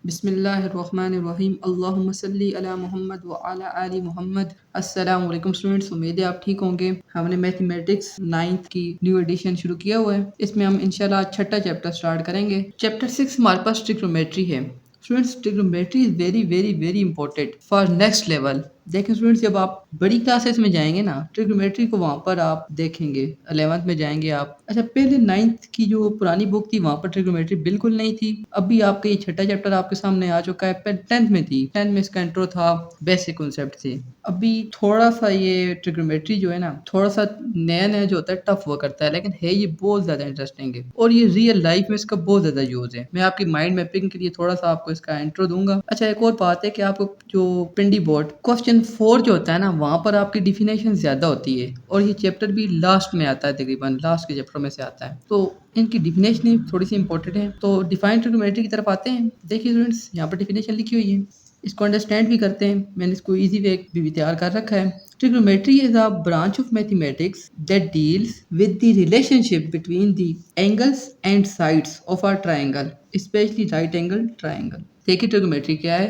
बिस्मिल्लाहिर्रहमानिर्रहीम अल्लाहुम्मा सल्ली अला मोहम्मद व अला आलि मोहम्मद। अस्सलाम वालेकुम स्टूडेंट्स, उम्मीद है आप ठीक होंगे। हमने मैथमेटिक्स 9th की न्यू एडिशन शुरू किया हुआ है। इसमें हम इंशाल्लाह छठा चैप्टर स्टार्ट करेंगे। चैप्टर 6 हमारे पास ट्रिग्नोमेट्री है। Students, trigonometry is very very very important for next level. देखें स्टूडेंट्स, जब आप बड़ी क्लासेस में जाएंगे ना, ट्रिग्नोमेट्री को वहाँ पर आप देखेंगे। 11th में जाएंगे आप। अच्छा, पहले 9th की जो पुरानी बुक थी वहाँ पर ट्रिग्नोमेट्री बिल्कुल नहीं थी। अभी आपका ये छठा चैप्टर आपके सामने आ चुका है। पहले 10th में थी। 10th में इसका इंट्रो था, बेसिक कॉन्सेप्ट थे। अभी थोड़ा सा ये ट्रिग्नोमेट्री जो है ना, थोड़ा सा नया नया जो होता है टफ हुआ करता है, लेकिन है ये बहुत ज्यादा इंटरेस्टिंग है और ये रियल लाइफ में इसका बहुत ज्यादा यूज है। मैं आपकी माइंड मैपिंग के लिए थोड़ा सा आपको इसका इंट्रो दूंगा। अच्छा, एक और बात है कि आपको जो पिंडी बोर्ड क्वेश्चन 4 जो होता है ना, वहां पर आपकी डिफिनेशन ज्यादा होती है और ये चैप्टर भी लास्ट में आता है, तकरीबन लास्ट के चैप्टर में से आता है। तो इनकी डिफिनेशन थोड़ी सी इंपॉर्टेंट है। तो डिफाइन ट्रिग्नोमेट्री की तरफ आते हैं। देखिए स्टूडेंट्स, यहाँ पर डिफिनेशन लिखी हुई है, इसको अंडरस्टैंड भी करते हैं। मैंने इसको इजी वे भी तैयार कर रखा है। Trigonometry is a branch of mathematics that deals with the relationship between the angles and sides of a triangle, especially right angle triangle। देखिए ट्रिग्नोमेट्री क्या है,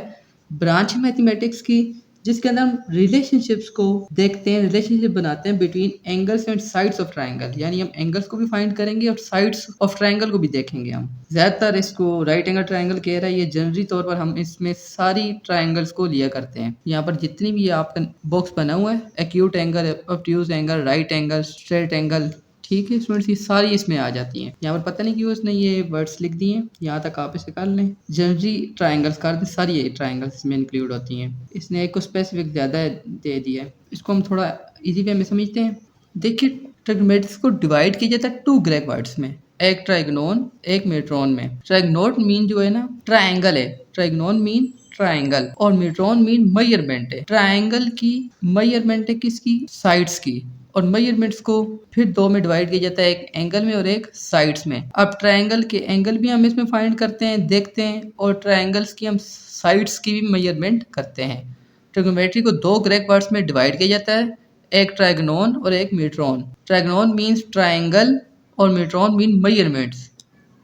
ब्रांच मैथमेटिक्स की जिसके अंदर हम रिलेशनशिप्स को देखते हैं, रिलेशनशिप बनाते हैं between angles and sides of triangle. यानी हम एंगल्स को भी फाइंड करेंगे और साइड्स ऑफ ट्राइंगल को भी देखेंगे। हम ज्यादातर इसको राइट एंगल ट्राइंगल कह रहा है, ये जनरली तौर पर हम इसमें सारी ट्राइंगल्स को लिया करते हैं। यहाँ पर जितनी भी आपका बॉक्स बना हुआ है, acute angle, obtuse angle, right angle, straight angle, ठीक है स्टूडेंट्स, ये सारी इसमें आ जाती हैं। यहाँ पर पता नहीं क्यों उसने ये वर्ड्स लिख दिए हैं, यहाँ तक आप इसे कर लें। जनरली ट्राइंगल्स कर दें, सारी ये ट्राइंगल्स इसमें इंक्लूड होती हैं। इसने एक को स्पेसिफिक ज़्यादा दे दिया है, इसको हम थोड़ा इजी वे में समझते हैं। देखिए, ट्रिग्नोमेट्रिक्स को डिवाइड किया जाता है 2 ग्रेक वर्ड्स में, एक ट्राइग्नोन, एक मेट्रोन में। ट्राइग्नोन मीन जो है ना ट्राइंगल है, ट्राइग्नोन मीन ट्राइंगल, और मेट्रोन मीन मेजरमेंट है। ट्राइंगल की मेजरमेंट है किसकी, साइड्स की, और मेजरमेंट्स को फिर 2 में डिवाइड किया जाता है, एक एंगल में और एक साइड्स में। अब ट्राइंगल के एंगल भी हम इसमें फाइंड करते हैं, देखते हैं, और ट्राइंगल्स की हम साइड्स की भी मेजरमेंट करते हैं। ट्रिग्नोमेट्री को 2 ग्रेक पार्ट्स में डिवाइड किया जाता है, एक ट्राइग्नोन और एक मेट्रोन। ट्राइग्नोन मीन्स ट्राइंगल और मेट्रोन मीन मेजरमेंट्स,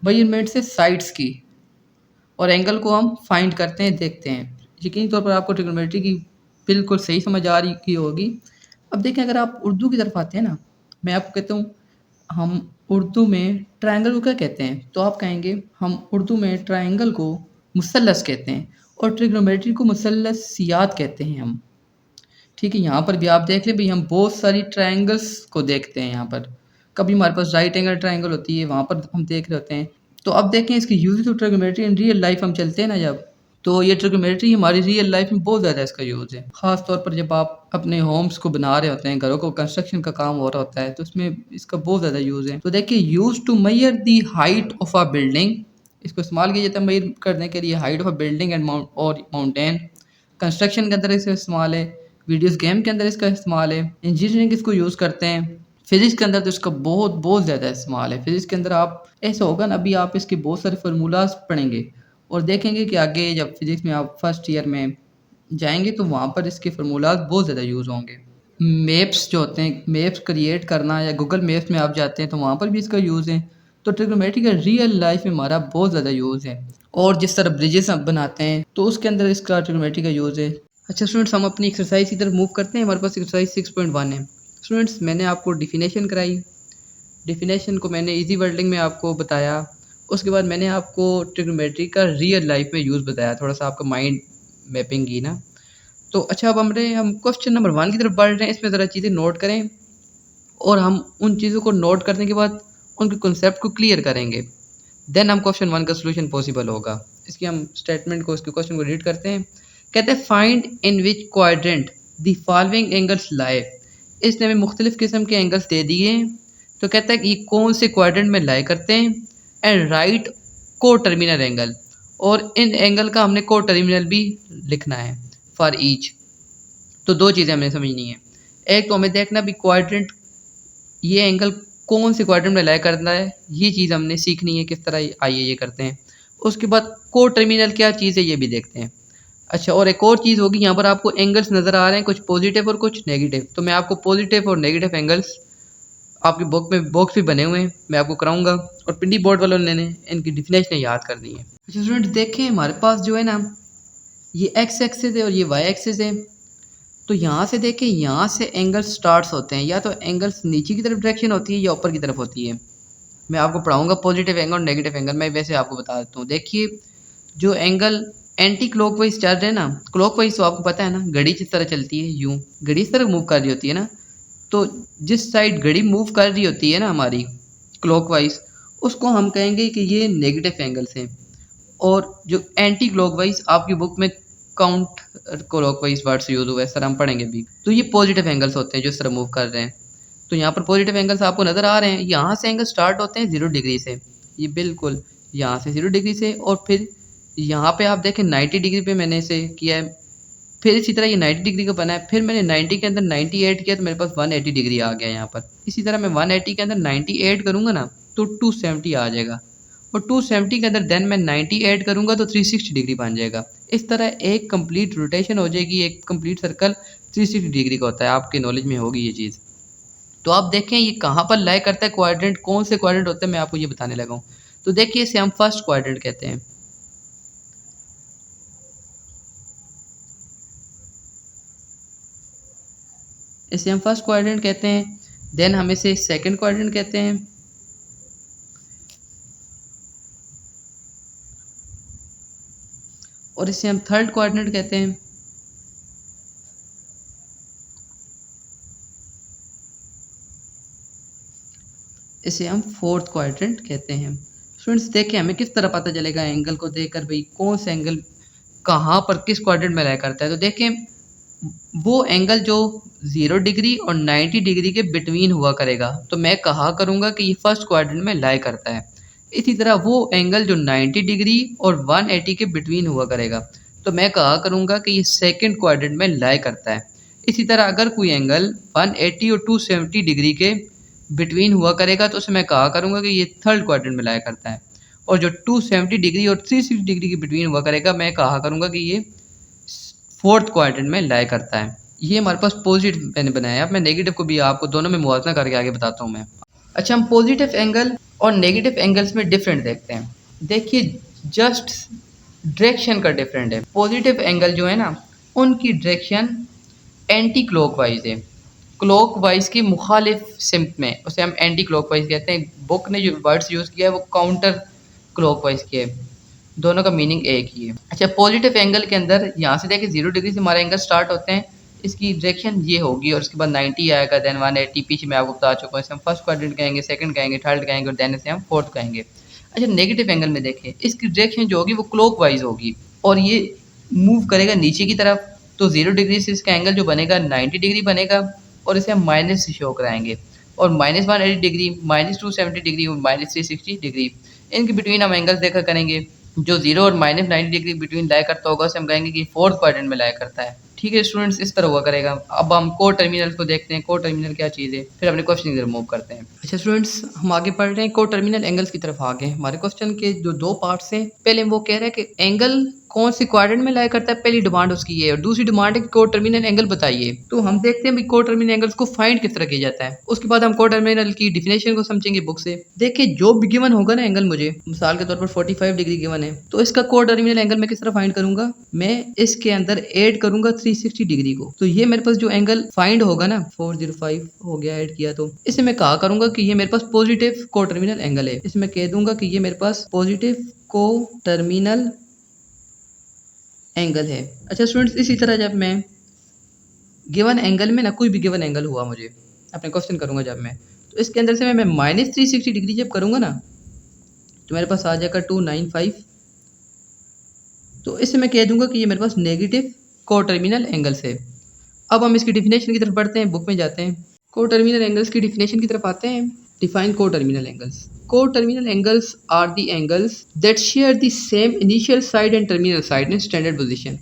मेजरमेंट से साइड्स की, और एंगल को हम फाइंड करते हैं, देखते हैं। यकीनी तौर पर आपको ट्रिग्नोमेट्री की बिल्कुल सही समझ आ रही होगी। अब देखें, अगर आप उर्दू की तरफ आते हैं ना, मैं आपको कहता हूँ हम उर्दू में ट्रायंगल को क्या कहते हैं, तो आप कहेंगे हम उर्दू में ट्रायंगल को मुसल्लस कहते हैं और ट्रिग्नोमेट्री को मुसल्लसियात कहते हैं हम। ठीक है, यहाँ पर भी आप देख लें भाई, हम बहुत सारी ट्रायंगल्स को देखते हैं। यहाँ पर कभी हमारे पास राइट एंगल ट्रायंगल होती है, वहाँ पर हम देख रहे होते हैं। तो अब देखें इसकी use of trigonometry in real life हम चलते हैं ना जब, तो ये ट्रिग्नोमेट्री हमारी रियल लाइफ में बहुत ज़्यादा इसका यूज़ है। ख़ास तौर पर जब आप अपने होम्स को बना रहे होते हैं, घरों को कंस्ट्रक्शन का काम हो रहा होता है, तो उसमें इसका बहुत ज़्यादा यूज़ है। तो देखिए, use to measure the height of a building, इसको इस्तेमाल किया जाता है मेजर करने के लिए height of a building and mountain. Construction के अंदर इसका इस्तेमाल है, वीडियोस गेम के अंदर इसका इस्तेमाल है, इंजीनियरिंग इसको यूज़ करते हैं, फिजिक्स के अंदर तो इसका बहुत बहुत ज़्यादा इस्तेमाल है। फिजिक्स के अंदर आप ऐसा होगा ना, अभी आप इसके बहुत सारे फार्मूलाज पढ़ेंगे और देखेंगे कि आगे जब फिजिक्स में आप फर्स्ट ईयर में जाएंगे तो वहाँ पर इसके फार्मूलाज बहुत ज़्यादा यूज़ होंगे। मैप्स जो होते हैं, मैप्स क्रिएट करना, या गूगल मैप्स में आप जाते हैं तो वहाँ पर भी इसका यूज़ है। तो ट्रिग्नोमेट्री का रियल लाइफ में हमारा बहुत ज़्यादा यूज़ है। और जिस तरह ब्रिजेस हम बनाते हैं तो उसके अंदर इसका ट्रिग्नोमेट्री का यूज़ है। अच्छा स्टूडेंट्स, हम अपनी एक्सरसाइज की तरफ मूव करते हैं। हमारे पास एक्सरसाइज 6.1 है। स्टूडेंट्स, मैंने आपको डिफिनेशन कराई, डिफिनेशन को मैंने इजी वर्डिंग में आपको बताया। उसके बाद मैंने आपको ट्रिग्नोमेट्री का रियल लाइफ में यूज़ बताया, थोड़ा सा आपका माइंड मैपिंग की ना। तो अच्छा, अब हम क्वेश्चन नंबर 1 की तरफ बढ़ रहे हैं। इसमें ज़रा चीज़ें नोट करें और हम उन चीज़ों को नोट करने के बाद उनके कॉन्सेप्ट को क्लियर करेंगे, देन हम क्वेश्चन 1 का सोल्यूशन पॉसिबल होगा। इसकी हम स्टेटमेंट को, इसके क्वेश्चन को रीड करते हैं। कहते हैं find in which quadrant the following angles लाए। इसने हमें मुख्तलिफ किस्म के एंगल्स दे दिए हैं। तो कहता है कि ये कौन से क्वाड्रेंट में लाए करते हैं, एंड राइट को टर्मिनल एंगल, और इन एंगल का हमने को टर्मिनल भी लिखना है फॉर ईच। तो 2 चीज़ें हमें समझनी है। एक तो हमें देखना भी क्वाड्रेंट, ये एंगल कौन से क्वाड्रेंट में लाया करना है, ये चीज़ हमने सीखनी है, किस तरह आइए ये करते हैं। उसके बाद को टर्मिनल क्या चीज़ है ये भी देखते हैं। अच्छा, और एक और चीज़ होगी, यहाँ पर आपको एंगल्स नज़र आ रहे हैं, कुछ पॉजिटिव और कुछ नेगेटिव। तो मैं आपको पॉजिटिव और नेगेटिव एंगल्स आपकी बुक में बॉक्स भी बने हुए हैं, मैं आपको कराऊंगा। और पिंडी बोर्ड वालों ने इनकी डिफिनेशन याद करनी है। अच्छा स्टूडेंट देखें, हमारे पास जो है ना ये एक्स एक्सिस है और ये वाई एक्सिस है। तो यहाँ से देखें, यहाँ से एंगल स्टार्ट्स होते हैं, या तो एंगल्स नीचे की तरफ डायरेक्शन होती है या ऊपर की तरफ होती है। मैं आपको पढ़ाऊंगा पॉजिटिव एंगल और नेगेटिव एंगल। मैं वैसे आपको बता देता हूँ। देखिए, जो एंगल एंटी क्लॉकवाइज चल रहे हैं ना, क्लॉकवाइज तो आपको पता है ना, घड़ी जिस तरह चलती है, यूं घड़ी इस तरह मूव कर रही होती है ना। तो जिस साइड घड़ी मूव कर रही होती है ना हमारी क्लॉकवाइज, उसको हम कहेंगे कि ये नेगेटिव एंगल्स हैं। और जो एंटी क्लॉकवाइज आपकी बुक में काउंट क्लॉकवाइज वर्ड्स यूज हुआ है, सर हम पढ़ेंगे भी। तो ये पॉजिटिव एंगल्स होते हैं जो इस तरह मूव कर रहे हैं। तो यहाँ पर पॉजिटिव एंगल्स आपको नज़र आ रहे हैं। यहाँ से एंगल स्टार्ट होते हैं 0 डिग्री से, ये बिल्कुल यहाँ से 0 डिग्री से, और फिर यहाँ पे आप देखें 90 डिग्री पे मैंने इसे किया है। फिर इसी तरह ये 90 डिग्री का बना है। फिर मैंने 90 के अंदर 98 किया तो मेरे पास 180 डिग्री आ गया यहाँ पर। इसी तरह मैं 180 के अंदर 98 करूँगा ना तो 270 आ जाएगा। और 270 के अंदर देन मैं 90 ऐड करूँगा तो 360 डिग्री बन जाएगा। इस तरह एक कंप्लीट रोटेशन हो जाएगी। एक कंप्लीट सर्कल 360 डिग्री का होता है, आपके नॉलेज में होगी ये चीज़। तो आप देखें ये कहाँ पर लाई करता है, क्वाड्रेंट कौन से क्वाड्रेंट होते हैं, मैं आपको ये बताने लगा हूँ। तो देखिए, इसे हम फर्स्ट क्वाड्रेंट कहते हैं। इसे हम फर्स्ट क्वाड्रेंट कहते हैं। देन हम इसे सेकंड क्वाड्रेंट कहते हैं। और इसे हम थर्ड क्वाड्रेंट कहते हैं। इसे हम फोर्थ क्वाड्रेंट कहते हैं। स्टूडेंट्स देखें, हमें किस तरह पता चलेगा एंगल को देखकर भाई कौन सा एंगल कहाँ पर किस क्वाड्रेंट में लाई करता है। तो देखें, वो एंगल जो 0 डिग्री और 90 डिग्री के बिटवीन हुआ करेगा तो मैं कहा करूँगा कि ये फर्स्ट क्वाड्रेंट में लाई करता है। इसी तरह वो एंगल जो 90 डिग्री और 180 के बिटवीन हुआ करेगा तो मैं कहा करूँगा कि ये सेकंड क्वाड्रेंट में लाई करता है। इसी तरह अगर कोई एंगल 180 और 270 डिग्री के बिटवीन हुआ करेगा तो उसे मैं कहा करूँगा कि ये थर्ड क्वाड्रेंट में लाई करता है। और जो 270 डिग्री और 360 डिग्री के बिटवीन हुआ करेगा मैं कहा करूँगा कि ये फोर्थ क्वाड्रेंट में लाई करता है। ये हमारे पास पॉजिटिव मैंने बनाया है। मैं नेगेटिव को भी आपको दोनों में मुआवजा करके आगे बताता हूँ मैं। अच्छा, हम पॉजिटिव एंगल और नेगेटिव एंगल्स में डिफरेंट देखते हैं। देखिए, जस्ट डायरेक्शन का डिफरेंट है। पॉजिटिव एंगल जो है ना, उनकी डायरेक्शन एंटी क्लॉकवाइज है। क्लॉकवाइज की मुखालिफ सिम्त में उसे हम एंटी क्लॉकवाइज कहते हैं। बुक ने जो वर्ड्स यूज़ किया है वो काउंटर क्लॉकवाइज किया है। दोनों का मीनिंग एक ही है। अच्छा, पॉजिटिव एंगल के अंदर यहाँ से देखिए 0 डिग्री से हमारे एंगल स्टार्ट होते हैं। इसकी डायरेक्शन ये होगी और उसके बाद 90 आएगा, देन 180। पीछे मैं आपको बता चुका हूँ। इसे हम फर्स्ट क्वाड्रेंट कहेंगे, सेकंड कहेंगे, थर्ड कहेंगे और देन इसे हम फोर्थ कहेंगे। अच्छा, नेगेटिव एंगल में देखें, इसकी डायरेक्शन जो होगी वो क्लॉकवाइज होगी और ये मूव करेगा नीचे की तरफ। तो 0 डिग्री से इसका एंगल जो बनेगा 90 डिग्री बनेगा और इसे हम माइनस से शो कराएंगे। और -180 डिग्री, -270 डिग्री और -360 डिग्री, इनके बिटवीन हम एंगल्स देखा करेंगे। जो 0 और -90 डिग्री बिटवीन लाई करता होगा उसे हम कहेंगे कि फोर्थ क्वाड्रेंट में लाई करता है। ठीक है स्टूडेंट्स, इस तरह हुआ करेगा। अब हम को टर्मिनल को देखते हैं। को टर्मिनल क्या चीज़ है, फिर अपने क्वेश्चन की तरफ मूव करते हैं। अच्छा स्टूडेंट्स, हम आगे पढ़ रहे हैं को टर्मिनल एंगल्स की तरफ। आगे हमारे क्वेश्चन के जो दो पार्ट्स हैं, पहले वो कह रहे हैं कि एंगल कौन सी क्वाड्रेंट में लाई करता है। पहली डिमांड उसकी ये, और दूसरी डिमांड है कि को टर्मिनल एंगल बताइए। तो हम देखते हैं भाई को टर्मिनल एंगल्स को फाइंड किस तरह किया जाता है। उसके बाद हम को टर्मिनल की डिफिनेशन को समझेंगे बुक से। देखिए, जो भी गिवन होगा ना एंगल, मुझे मिसाल के तौर पर 45 डिग्री गिवन है तो इसका को टर्मिनल एंगल मैं किस तरह फाइंड करूंगा। मैं इसके अंदर ऐड करूंगा 360 डिग्री को। तो ये मेरे पास जो एंगल फाइंड होगा ना 405 हो गया, ऐड किया तो इसे मैं कहा करूंगा कि ये मेरे पास पॉजिटिव को टर्मिनल एंगल है। इसे मैं कह दूंगा कि ये मेरे पास पॉजिटिव को टर्मिनल एंगल है। अच्छा स्टूडेंट्स, इसी तरह जब मैं गिवन एंगल में ना, कोई भी गिवन एंगल हुआ, मुझे अपने क्वेश्चन करूंगा जब मैं, तो इसके अंदर से मैं -360 डिग्री जब करूंगा ना तो मेरे पास आ जाएगा 295। तो इससे मैं कह दूंगा कि ये मेरे पास नेगेटिव को टर्मिनल एंगल्स है। अब हम इसकी डिफिनेशन की तरफ बढ़ते हैं, बुक में जाते हैं। को टर्मिनल एंगल्स की डिफिनेशन की तरफ आते हैं। Define coterminal angles. Coterminal angles are the angles that share the same initial side and terminal side in standard position.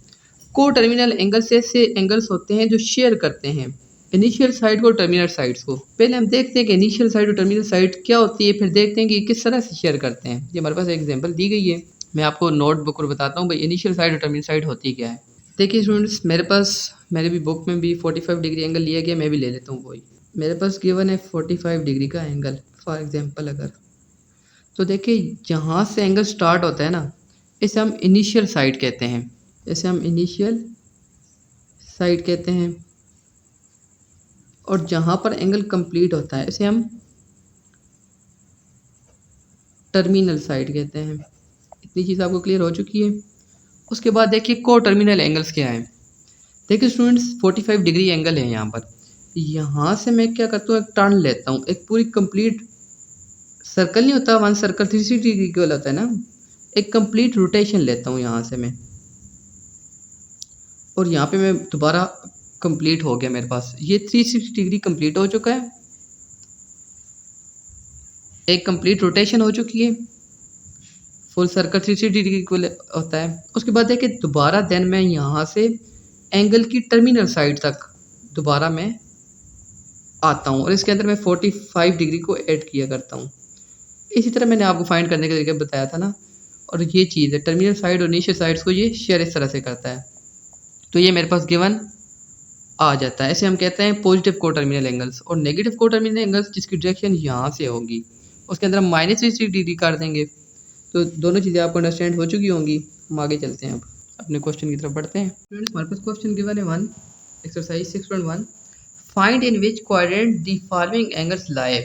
Coterminal angles ऐसे एंगल्स होते हैं जो शेयर करते हैं इनिशियल साइड को, टर्मिनल साइड्स को। पहले हम देखते हैं कि इनिशियल साइड और टर्मिनल साइड क्या होती है, फिर देखते हैं कि किस तरह से शेयर करते हैं। ये हमारे पास एक एग्जांपल दी गई है, मैं आपको नोटबुक पर बताता हूँ भाई इनिशियल साइड और टर्मिनल साइड होती क्या है। देखिए स्टूडेंट्स, मेरे पास मेरे भी बुक में भी 45 डिग्री एंगल लिया गया, मैं भी ले लेता हूँ वही। मेरे पास गिवन है 45 डिग्री का एंगल फॉर एग्जांपल। अगर तो देखिए जहाँ से एंगल स्टार्ट होता है ना, इसे हम इनिशियल साइड कहते हैं। इसे हम इनिशियल साइड कहते हैं। और जहाँ पर एंगल कंप्लीट होता है इसे हम टर्मिनल साइड कहते हैं। इतनी चीज़ आपको क्लियर हो चुकी है। उसके बाद देखिए को टर्मिनल एंगल्स क्या है। देखिए स्टूडेंट्स 45 डिग्री एंगल है यहाँ पर। यहाँ से मैं क्या करता हूँ, एक टर्न लेता हूँ, एक पूरी कंप्लीट सर्कल नहीं होता, वन सर्कल 360 डिग्री इक्वल होता है ना, एक कंप्लीट रोटेशन लेता हूँ यहाँ से मैं। और यहाँ पे मैं दोबारा कंप्लीट हो गया, मेरे पास ये 360 डिग्री कंप्लीट हो चुका है, एक कंप्लीट रोटेशन हो चुकी है, फुल सर्कल 360 डिग्री इक्वल होता है। उसके बाद देखिए दोबारा देन मैं यहाँ से एंगल की टर्मिनल साइड तक दोबारा मैं आता हूँ और इसके अंदर मैं 45 डिग्री को ऐड किया करता हूँ। इसी तरह मैंने आपको फाइंड करने का तरीका बताया था ना। और ये चीज़ है, टर्मिनल साइड और इनिशियल साइड्स को ये शेयर इस तरह से करता है। तो ये मेरे पास गिवन आ जाता है। ऐसे हम कहते हैं पॉजिटिव को टर्मिनल एंगल्स। और नेगेटिव को टर्मिनल एंगल्स जिसकी डायरेक्शन यहाँ से होगी उसके अंदर हम -360 डिग्री कर देंगे। तो दोनों चीज़ें आपको अंडरस्टैंड हो चुकी होंगी। हम आगे चलते हैं, अब अपने क्वेश्चन की तरफ बढ़ते हैं। स्टूडेंट्स हमारे पास क्वेश्चन गिवन है 1 exercise 6.1 find in which quadrant the following angles lie.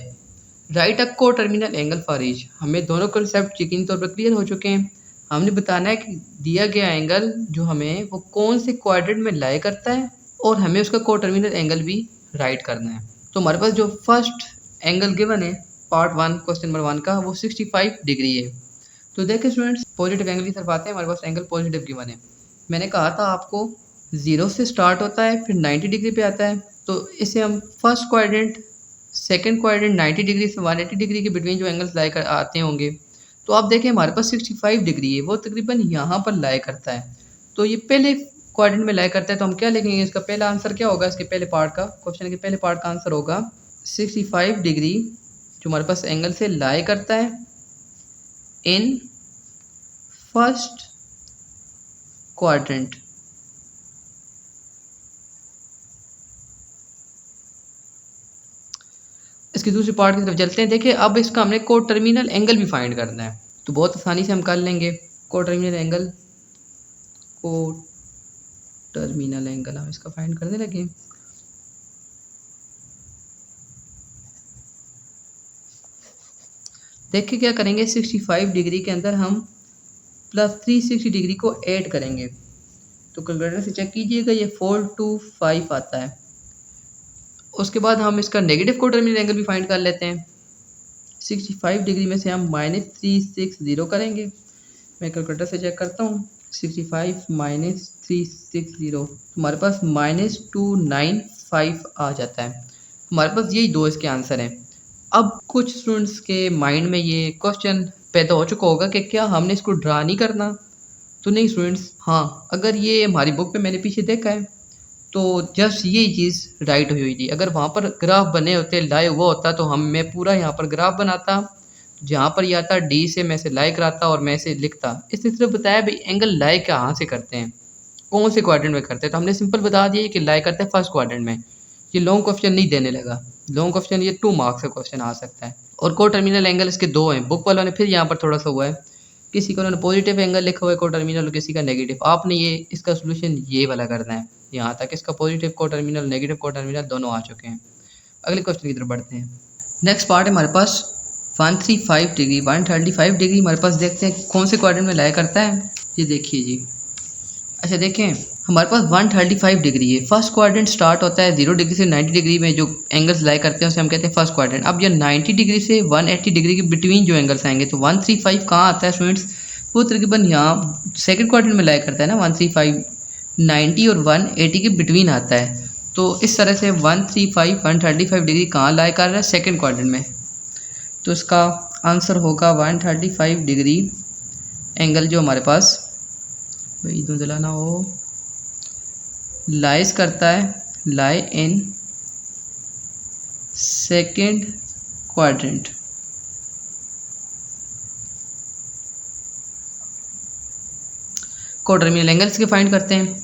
Write a coterminal angle for each. हमें दोनों कंसेप्ट यकीनी तौर पर क्लियर हो चुके हैं। हमने बताना है कि दिया गया एंगल जो हमें वो कौन से क्वाड्रेंट में लाई करता है और हमें उसका को टर्मिनल एंगल भी राइट करना है। तो हमारे पास जो फर्स्ट एंगल गिवन है पार्ट 1 क्वेश्चन नंबर 1 का, वो 65 डिग्री है। तो देखिए स्टूडेंट्स पॉजिटिव एंगल की तरफ आते हैं। हमारे पास एंगल पॉजिटिव गिवन है। मैंने कहा था आपको 0 से स्टार्ट होता है फिर 90 डिग्री पे आता है। तो इसे हम first quadrant, second quadrant 90 degree से 180 डिग्री के बिटवीन जो एंगल्स लाई कर आते होंगे। तो आप देखें हमारे पास 65 डिग्री है, वो तकरीबन यहाँ पर लाई करता है। तो ये पहले क्वाड्रेंट में लाई करता है। तो हम क्या लिखेंगे, इसका पहला आंसर क्या होगा, इसके पहले पार्ट का, क्वेश्चन के पहले पार्ट का आंसर होगा 65 डिग्री जो हमारे पास एंगल से लाई करता है इन फर्स्ट क्वाड्रेंट। इसकी दूसरी पार्ट की तरफ चलते हैं। देखिए अब इसका हमने को टर्मिनल एंगल भी फाइंड करना है। तो बहुत आसानी से हम कर लेंगे को टर्मिनल एंगल। को टर्मिनल एंगल हम इसका फाइंड करने लगे। देखिए क्या करेंगे, 65 डिग्री के अंदर हम प्लस 360 डिग्री को ऐड करेंगे। तो कैलकुलेटर से चेक कीजिएगा, ये 425 आता है। उसके बाद हम इसका नेगेटिव को टर्मिनल एंगल भी फाइंड कर लेते हैं। 65 डिग्री में से हम -360 करेंगे। मैं कैलकुलेटर से चेक करता हूँ। 65 -360 हमारे पास -295 आ जाता है। हमारे पास यही दो इसके आंसर हैं। अब कुछ स्टूडेंट्स के माइंड में ये क्वेश्चन पैदा हो चुका होगा कि क्या हमने इसको ड्रा नहीं करना। तो नहीं स्टूडेंट्स, हाँ अगर ये हमारी बुक पे मैंने पीछे देखा है तो जस्ट यही चीज़ राइट हुई थी। अगर वहाँ पर ग्राफ बने होते, लाइव हुआ होता, तो मैं पूरा यहाँ पर ग्राफ बनाता, जहाँ पर ये आता डी से मैं इसे लाई कराता और मैं इसे लिखता। इसने सिर्फ बताया भाई एंगल लाई कहाँ से करते हैं, कौन से क्वाड्रेंट में करते हैं। तो हमने सिंपल बता दिया कि लाई करते हैं फर्स्ट क्वाड्रेंट में। ये लॉन्ग क्वेश्चन नहीं देने लगा। लॉन्ग क्वेश्चन ये 2 मार्क्स का क्वेश्चन आ सकता है। और को टर्मिनल एंगल इसके दो हैं। बुक वालों ने फिर यहाँ पर थोड़ा सा हुआ है, किसी को उन्होंने पॉजिटिव एंगल लिखा हुआ है को टर्मिनल और किसी का नेगेटिव। आपने ये इसका सोल्यूशन ये वाला करना है। यहाँ तक इसका पॉजिटिव को टर्मिनल नेगेटिव को टर्मिनल दोनों आ चुके हैं। अगले क्वेश्चन की तरफ बढ़ते हैं। नेक्स्ट पार्ट है हमारे पास 135 डिग्री 135 डिग्री हमारे पास। देखते हैं कौन से क्वाड्रेंट में लाई करता है। ये देखिए जी, अच्छा देखें हमारे पास 135 डिग्री है। फर्स्ट क्वाड्रेंट स्टार्ट होता है 0 डिग्री से 90 डिग्री में। जो एंगल्स लाई करते हैं उसे हम कहते हैं फर्स्ट क्वाड्रेंट। अब ये 90 डिग्री से 180 डिग्री के बिटवीन जो एंगल्स आएंगे, तो 135 कहाँ आता है स्टूडेंट्स, वो तकरीबन यहाँ सेकंड क्वाड्रेंट में लाई करता है ना। 135 90 और 180 के बिटवीन आता है। तो इस तरह से 135 135 डिग्री कहाँ लाई कर रहा है, सेकेंड क्वाड्रेंट में। तो इसका आंसर होगा 135 डिग्री एंगल जो हमारे पास भाई धुंधला ना हो, लाइज करता है, लाई इन सेकेंड क्वाड्रेंट। को टर्मिनल एंगल्स के फाइंड करते हैं।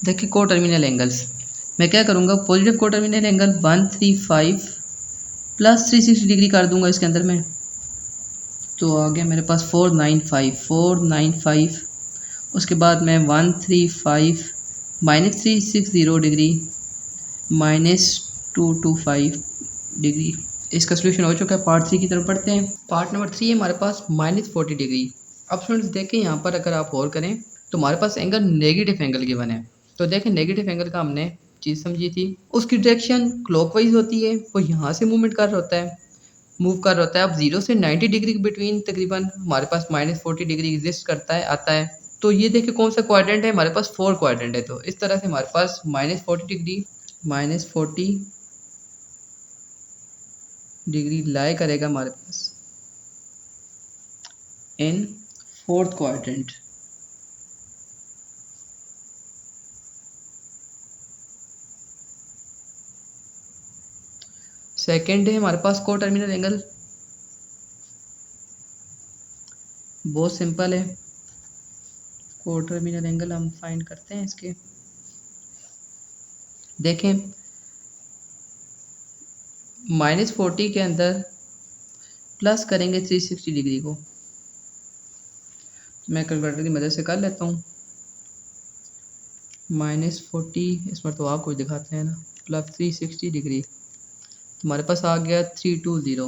देखिए को टर्मिनल एंगल्स, मैं क्या करूँगा, पॉजिटिव को टर्मिनल एंगल 135 प्लस 360 डिग्री कर दूंगा इसके अंदर में, तो आ गया मेरे पास 495। उसके बाद मैं 135 माइनस 360 डिग्री माइनस 225 डिग्री। इसका सोल्यूशन हो चुका है। पार्ट 3 की तरफ बढ़ते हैं। पार्ट नंबर 3 है हमारे पास -40 डिग्री। अब स्टूडेंट्स देखें यहाँ पर अगर आप और करें तो हमारे पास एंगल नेगेटिव एंगल गिवन है। तो देखें नेगेटिव एंगल का हमने चीज़ समझी थी, उसकी डायरेक्शन क्लॉकवाइज होती है, वो यहाँ से मूव कर रहा होता है। अब 0 से 90 डिग्री के बिटवीन तकरीबन हमारे पास -40 डिग्री एग्जिस्ट करता है, आता है। तो ये देखिए कौन सा क्वाड्रेंट है, हमारे पास 4 क्वाड्रेंट है। तो इस तरह से हमारे पास -40 डिग्री लाई करेगा हमारे पास इन 4th क्वाड्रेंट। सेकेंड है हमारे पास को टर्मिनल एंगल, बहुत सिंपल है। को टर्मिनल एंगल हम फाइंड करते हैं इसके, देखें -40 के अंदर प्लस करेंगे 360 डिग्री को, मैं कैलकुलेटर की मदद से कर लेता हूँ। -40 इस पर तो आपको दिखाते हैं ना, प्लस 360 डिग्री, हमारे पास आ गया 320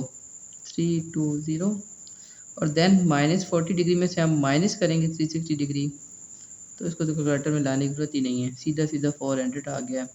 और देन -40 डिग्री में से हम माइनस करेंगे 360 डिग्री, तो इसको तो कैलकुलेटर में लाने की जरूरत ही नहीं है, सीधा 400 आ गया।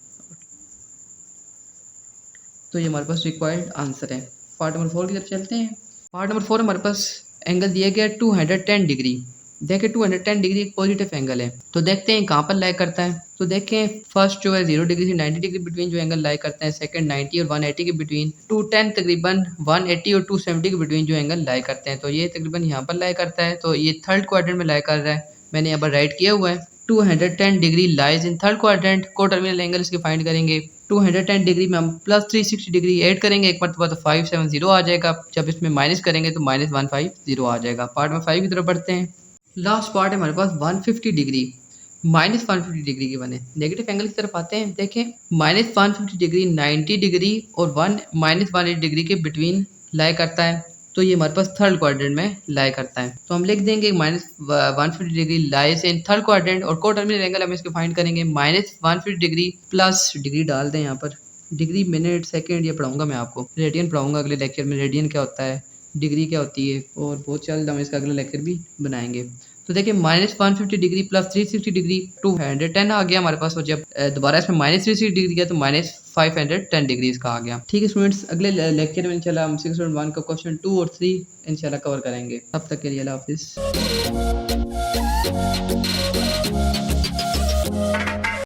तो ये हमारे पास रिक्वायर्ड आंसर है। पार्ट नंबर 4 की तरफ चलते हैं। पार्ट नंबर 4 हमारे पास एंगल दिया गया 210 डिग्री। देखें 210 डिग्री एक पॉजिटिव एंगल है, तो देखते हैं कहाँ पर लाई करता है। तो देखें फर्स्ट जो है 0 डिग्री से 90 डिग्री बिटवीन जो एंगल लाई करता है, सेकंड 90 और 180 के बिटवीन, 210 तकरीबन 180 और 270 के बिटवीन जो एंगल लाई करते हैं, तो ये तकरीबन यहाँ पर लाई करता है। तो ये थर्ड क्वाड्रेंट में लाई कर रहा है, मैंने यहाँ पर राइट किया हुआ है। 210 degree lies in third quadrant. को टर्मिनल एंगल इसके फाइंड करेंगे। 210 डिग्री में हम प्लस 360 डिग्री ऐड करेंगे एक मरतबा, तो 570 आ जाएगा। जब इसमें माइनस करेंगे तो -150 आ जाएगा। पार्ट में 5 की तरफ बढ़ते हैं। लास्ट पार्ट है हमारे पास 150 डिग्री, -150 डिग्री के बने नेगेटिव एंगल की तरफ आते हैं। देखें -150 डिग्री 90 डिग्री और -180 डिग्री के बिटवीन लाई करता है, तो ये हमारे पास थर्ड क्वाड्रेंट में लाई करता है। तो हम लिख देंगे -150 degree lies in third quadrant, और को टर्मिनल एंगल हम इसके फाइंड करेंगे -150 डिग्री प्लस डिग्री डाल दें यहाँ पर, डिग्री मिनट सेकेंड ये पढ़ाऊंगा मैं आपको, रेडियन पढ़ाऊंगा अगले लेक्चर में, रेडियन क्या होता है, डिग्री क्या होती है, और बहुत जल्द हम इसका अगला लेक्चर भी बनाएंगे। तो देखिए -150 डिग्री प्लस 360 डिग्री 210 आ गया हमारे पास, और जब दोबारा इसमें -360 डिग्री गया तो -510 डिग्री इसका आ गया। ठीक है स्टूडेंट्स, अगले लेक्चर में इंशाल्लाह हम 6.1 का क्वेश्चन 2 और 3 इंशाल्लाह कवर करेंगे। तब तक के लिए अल्लाह हाफिज़।